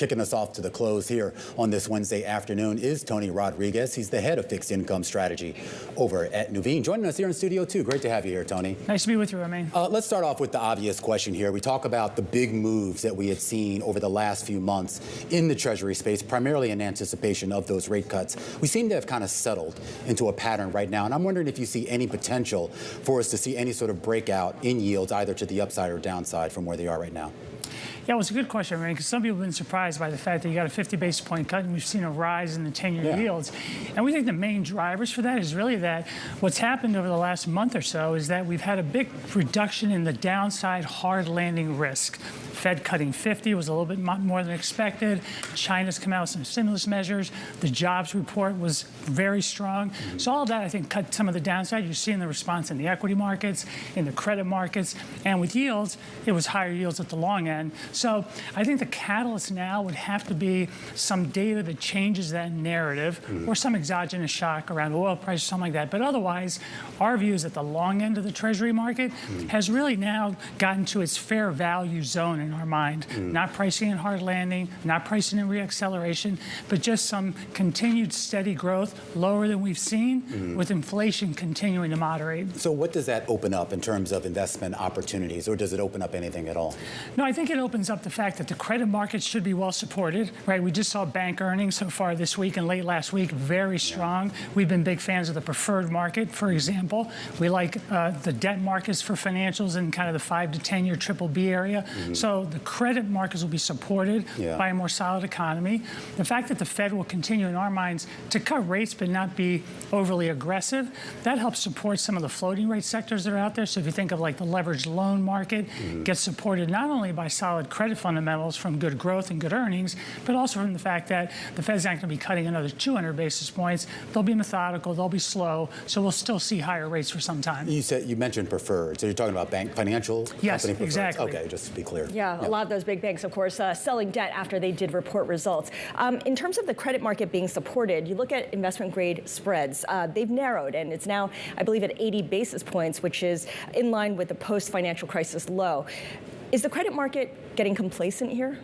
Kicking us off to the close here on this Wednesday afternoon is Tony Rodriguez. He's the head of fixed income strategy over at Nuveen. Joining us here in studio, too. Great to have you here, Tony. Nice to be with you, Romain. Let's start off with the obvious question here. We talk about the big moves that we had seen over the last few months in the Treasury space, primarily in anticipation of those rate cuts. We seem to have kind of settled into a pattern right now, and I'm wondering if you see any potential for us to see any sort of breakout in yields, either to the upside or downside from where they are right now. Yeah, well, it's a good question, Romain, because some people have been surprised by the fact that you got a 50 basis point cut and we've seen a rise in the 10-year yields. And we think the main drivers for that is really that what's happened over the last month or so is that we've had a big reduction in the downside hard landing risk. Fed cutting 50 was a little bit more than expected. China's come out with some stimulus measures. The jobs report was very strong. So all of that, I think, cut some of the downside. You're seeing the response in the equity markets, in the credit markets, and with yields, it was higher yields at the long end. So I think the catalyst now would have to be some data that changes that narrative or some exogenous shock around oil prices, something like that. But otherwise, our view is that the long end of the Treasury market has really now gotten to its fair value zone in our mind. Not pricing in hard landing, not pricing in reacceleration, but just some continued steady growth, lower than we've seen, with inflation continuing to moderate. So what does that open up in terms of investment opportunities, or does it open up anything at all? No, I think it opens up the fact that the credit markets should be well supported, right? We just saw bank earnings so far this week and late last week, very strong. We've been big fans of the preferred market, for example. We like the debt markets for financials in kind of the 5 to 10 year BBB area. So the credit markets will be supported by a more solid economy. The fact that the Fed will continue, in our minds, to cut rates but not be overly aggressive, that helps support some of the floating rate sectors that are out there. So if you think of like the leveraged loan market, gets supported not only by solid credit fundamentals from good growth and good earnings, but also from the fact that the Fed's not going to be cutting another 200 basis points. They'll be methodical, they'll be slow, so we'll still see higher rates for some time. You mentioned preferred, so you're talking about bank financial yes, company preferred. Exactly. Okay, just to be clear. Yeah, a lot of those big banks, of course, selling debt after they did report results. In terms of the credit market being supported, you look at investment grade spreads. They've narrowed, and it's now, I believe, at 80 basis points, which is in line with the post-financial crisis low. Is the credit market getting complacent here?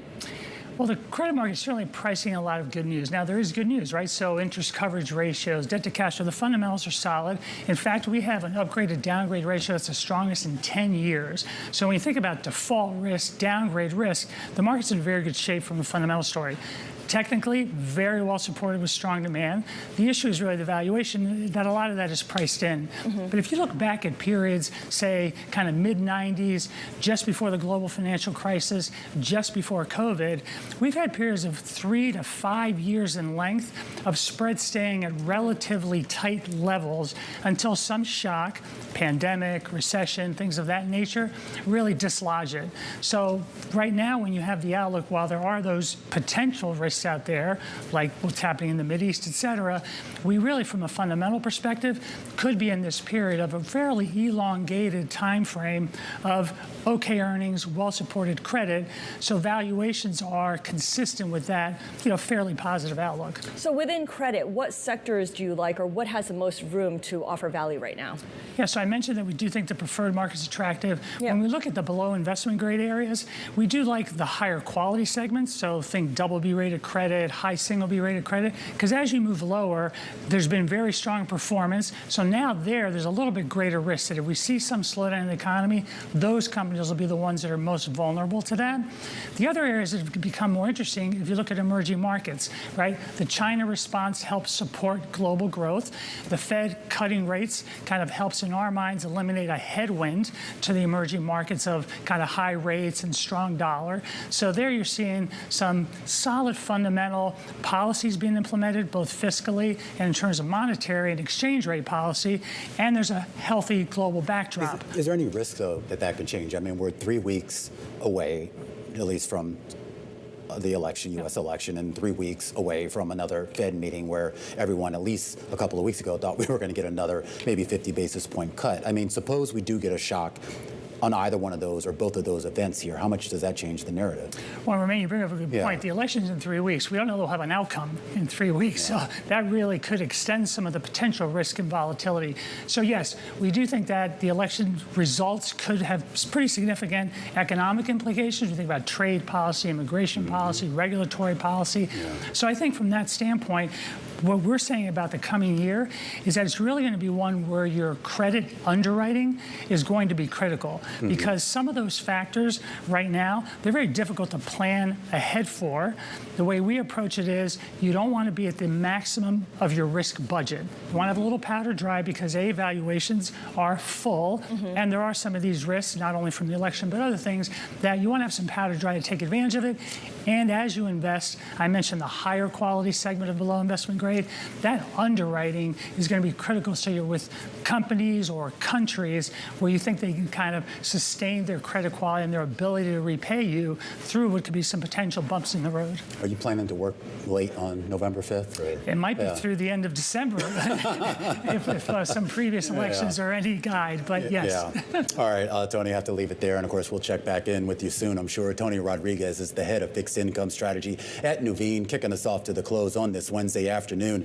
Well, the credit market is certainly pricing a lot of good news. Now, there is good news, right? So interest coverage ratios, debt to cash flow, the fundamentals are solid. In fact, we have an upgrade downgrade ratio that's the strongest in 10 years. So when you think about default risk, downgrade risk, the market's in very good shape from a fundamental story. Technically, very well supported with strong demand. The issue is really the valuation, that a lot of that is priced in. But if you look back at periods, say, kind of mid-90s, just before the global financial crisis, just before COVID, we've had periods of 3 to 5 years in length of spreads staying at relatively tight levels until some shock, pandemic, recession, things of that nature, really dislodge it. So right now, when you have the outlook, while there are those potential risks out there, like what's happening in the Mideast, et cetera, we really, from a fundamental perspective, could be in this period of a fairly elongated time frame of okay earnings, well-supported credit. So valuations are consistent with that, fairly positive outlook. So within credit, what sectors do you like, or what has the most room to offer value right now? Yeah, so I mentioned that we do think the preferred market is attractive. When we look at the below investment grade areas, we do like the higher quality segments. So think double B rated credit, high single B rated credit, because as you move lower, there's been very strong performance. So now there's a little bit greater risk that if we see some slowdown in the economy, those companies will be the ones that are most vulnerable to that. The other areas that have become more interesting, if you look at emerging markets, right? The China response helps support global growth. The Fed cutting rates kind of helps, in our minds, eliminate a headwind to the emerging markets of kind of high rates and strong dollar. So there you're seeing some solid fundamental policies being implemented, both fiscally and in terms of monetary and exchange rate policy, and there's a healthy global backdrop. Is there any risk, though, that could change? I mean, we're 3 weeks away, at least from the election, U.S. election, and 3 weeks away from another Fed meeting where everyone, at least a couple of weeks ago, thought we were going to get another maybe 50 basis point cut. I mean, suppose we do get a shock on either one of those or both of those events here, how much does that change the narrative? Well, Romain, you bring up a good point. The election's in 3 weeks. We don't know they'll have an outcome in 3 weeks. So that really could extend some of the potential risk and volatility. So yes, we do think that the election results could have pretty significant economic implications. We think about trade policy, immigration policy, regulatory policy. So I think from that standpoint, what we're saying about the coming year is that it's really going to be one where your credit underwriting is going to be critical because some of those factors right now, they're very difficult to plan ahead for. The way we approach it is you don't want to be at the maximum of your risk budget. You want to have a little powder dry because valuations are full and there are some of these risks, not only from the election but other things, that you want to have some powder dry to take advantage of it. And as you invest, I mentioned the higher quality segment of below investment grade, that underwriting is going to be critical. So you're with companies or countries where you think they can kind of sustain their credit quality and their ability to repay you through what could be some potential bumps in the road. Are you planning to work late on November 5th? Right? It might be through the end of December if some previous elections are any guide, but yes. All right, Tony, I have to leave it there. And of course, we'll check back in with you soon, I'm sure. Tony Rodriguez is the head of fixed income strategy at Nuveen, kicking us off to the close on this Wednesday afternoon.